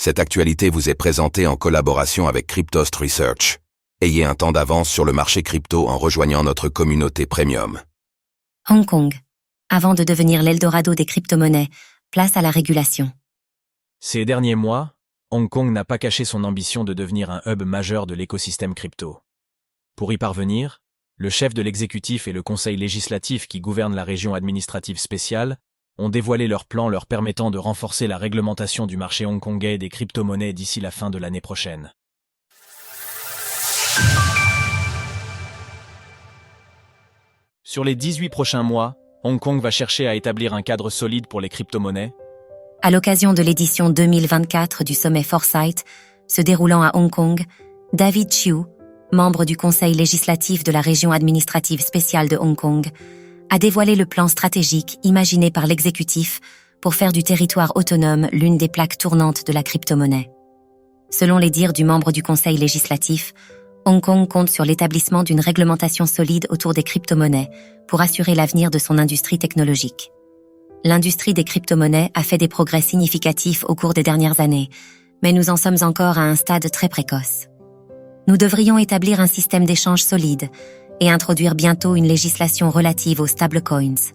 Cette actualité vous est présentée en collaboration avec Cryptost Research. Ayez un temps d'avance sur le marché crypto en rejoignant notre communauté premium. Hong Kong. Avant de devenir l'Eldorado des crypto-monnaies, place à la régulation. Ces derniers mois, Hong Kong n'a pas caché son ambition de devenir un hub majeur de l'écosystème crypto. Pour y parvenir, le chef de l'exécutif et le conseil législatif qui gouverne la région administrative spéciale ont dévoilé leur plan leur permettant de renforcer la réglementation du marché hongkongais des crypto-monnaies d'ici la fin de l'année prochaine. Sur les 18 prochains mois, Hong Kong va chercher à établir un cadre solide pour les crypto-monnaies. À l'occasion de l'édition 2024 du sommet Foresight, se déroulant à Hong Kong, David Chiu, membre du conseil législatif de la région administrative spéciale de Hong Kong, a dévoilé le plan stratégique imaginé par l'exécutif pour faire du territoire autonome l'une des plaques tournantes de la crypto-monnaie. Selon les dires du membre du conseil législatif, Hong Kong compte sur l'établissement d'une réglementation solide autour des crypto-monnaies pour assurer l'avenir de son industrie technologique. L'industrie des crypto-monnaies a fait des progrès significatifs au cours des dernières années, mais nous en sommes encore à un stade très précoce. Nous devrions établir un système d'échange solide et introduire bientôt une législation relative aux stablecoins.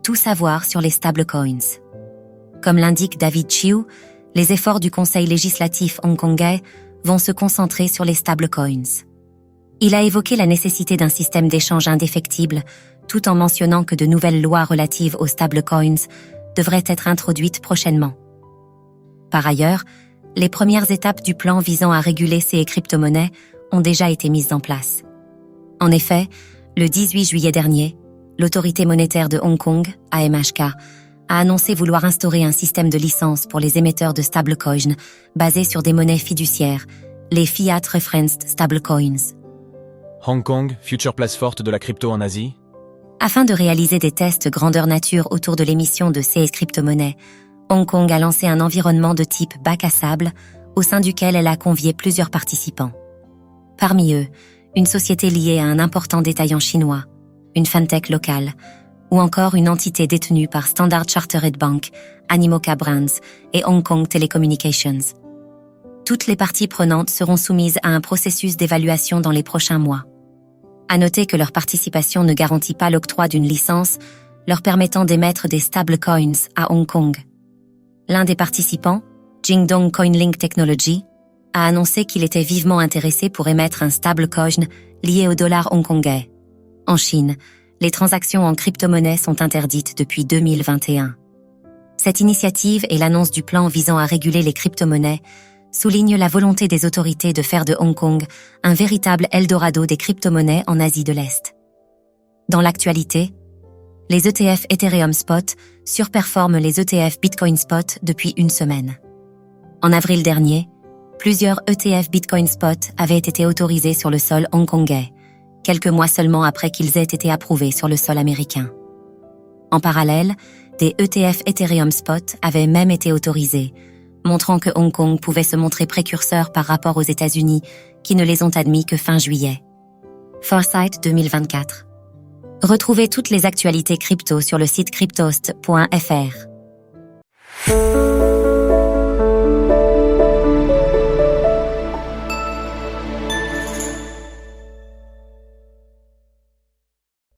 Tout savoir sur les stablecoins. Comme l'indique David Chiu, les efforts du conseil législatif hongkongais vont se concentrer sur les stablecoins. Il a évoqué la nécessité d'un système d'échange indéfectible, tout en mentionnant que de nouvelles lois relatives aux stablecoins devraient être introduites prochainement. Par ailleurs, les premières étapes du plan visant à réguler ces crypto-monnaies ont déjà été mises en place. En effet, le 18 juillet dernier, l'autorité monétaire de Hong Kong, AMHK, a annoncé vouloir instaurer un système de licence pour les émetteurs de stablecoins basé sur des monnaies fiduciaires, les Fiat Referenced Stablecoins. Hong Kong, future place forte de la crypto en Asie. Afin de réaliser des tests grandeur nature autour de l'émission de ces crypto-monnaies, Hong Kong a lancé un environnement de type bac à sable, au sein duquel elle a convié plusieurs participants. Parmi eux, une société liée à un important détaillant chinois, une fintech locale, ou encore une entité détenue par Standard Chartered Bank, Animoca Brands et Hong Kong Telecommunications. Toutes les parties prenantes seront soumises à un processus d'évaluation dans les prochains mois. À noter que leur participation ne garantit pas l'octroi d'une licence leur permettant d'émettre des stablecoins à Hong Kong. L'un des participants, Jingdong Coinlink Technology, a annoncé qu'il était vivement intéressé pour émettre un stablecoin lié au dollar hongkongais. En Chine, les transactions en crypto-monnaie sont interdites depuis 2021. Cette initiative et l'annonce du plan visant à réguler les crypto-monnaies soulignent la volonté des autorités de faire de Hong Kong un véritable Eldorado des crypto-monnaies en Asie de l'Est. Dans l'actualité, les ETF Ethereum Spot surperforment les ETF Bitcoin Spot depuis une semaine. En avril dernier, plusieurs ETF Bitcoin Spot avaient été autorisés sur le sol hongkongais, quelques mois seulement après qu'ils aient été approuvés sur le sol américain. En parallèle, des ETF Ethereum Spot avaient même été autorisés, montrant que Hong Kong pouvait se montrer précurseur par rapport aux États-Unis, qui ne les ont admis que fin juillet. Foresight 2024. Retrouvez toutes les actualités crypto sur le site cryptost.fr.